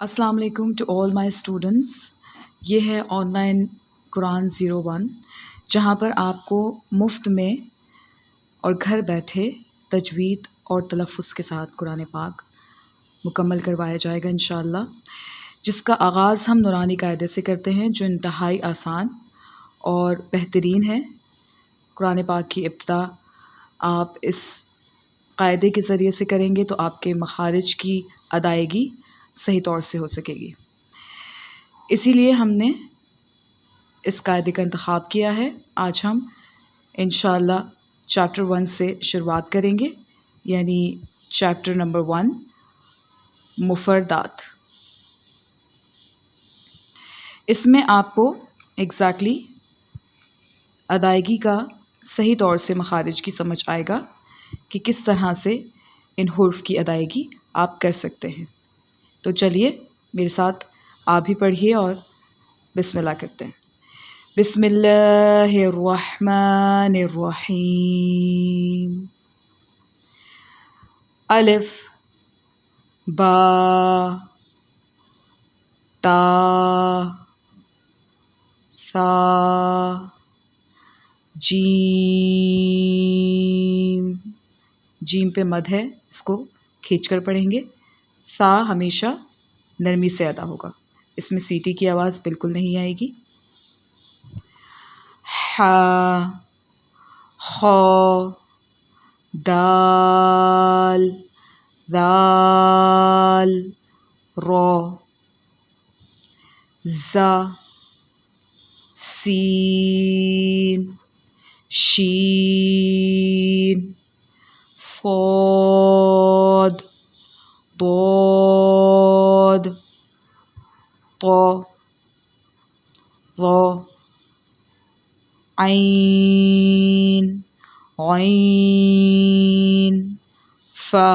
السلام علیکم to all my students. یہ ہے آن لائن قرآن 01 جہاں پر آپ کو مفت میں اور گھر بیٹھے تجوید اور تلفظ کے ساتھ قرآن پاک مکمل کروایا جائے گا انشاءاللہ، جس کا آغاز ہم نورانی قاعدے سے کرتے ہیں جو انتہائی آسان اور بہترین ہے. قرآن پاک کی ابتدا آپ اس قاعدے کے ذریعے سے کریں گے تو آپ کے مخارج کی ادائیگی صحیح طور سے ہو سکے گی. اسی لیے ہم نے اس قاعدے کا انتخاب کیا ہے. آج ہم انشاءاللہ چیپٹر 1 سے شروعات کریں گے، یعنی چیپٹر نمبر 1 مفردات. اس میں آپ کو ایگزیکٹلی ادائیگی کا صحیح طور سے مخارج کی سمجھ آئے گا کہ کس طرح سے ان حروف کی ادائیگی آپ کر سکتے ہیں. تو چلیے میرے ساتھ آپ بھی پڑھیے اور بسم اللہ کرتے ہیں. بسم اللہ الرحمن الرحیم. الف با تا ثا جیم. جیم پہ مد ہے، اس کو کھینچ کر پڑھیں گے. ثا ہمیشہ نرمی سے ادا ہوگا، اس میں سیٹی کی آواز بالکل نہیں آئے گی. حا خا دال ذال را زا سین شین صاد ضاد طا ظا عین غین فا.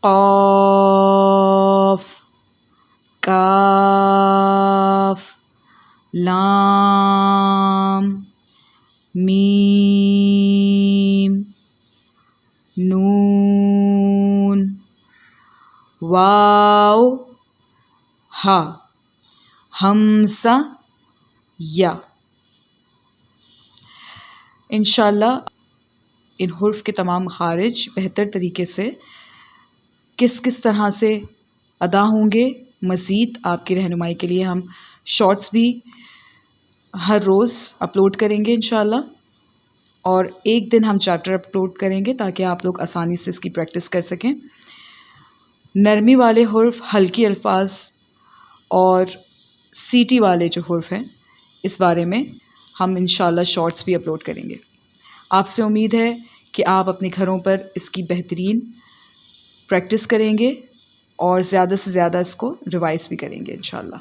قاف کاف لام میم نون واو ہا ہمزہ یا. انشاءاللہ ان حروف کے تمام مخارج بہتر طریقے سے کس طرح سے ادا ہوں گے، مزید آپ کی رہنمائی کے لیے ہم شارٹس بھی ہر روز اپلوڈ کریں گے انشاءاللہ، اور ایک دن ہم چیپٹر اپلوڈ کریں گے تاکہ آپ لوگ آسانی سے اس کی پریکٹس کر سکیں. نرمی والے حرف، ہلکی الفاظ اور سیٹی والے جو حرف ہیں اس بارے میں ہم انشاءاللہ شارٹس بھی اپلوڈ کریں گے. آپ سے امید ہے کہ آپ اپنے گھروں پر اس کی بہترین پریکٹس کریں گے اور زیادہ سے زیادہ اس کو ریوائز بھی کریں گے انشاءاللہ.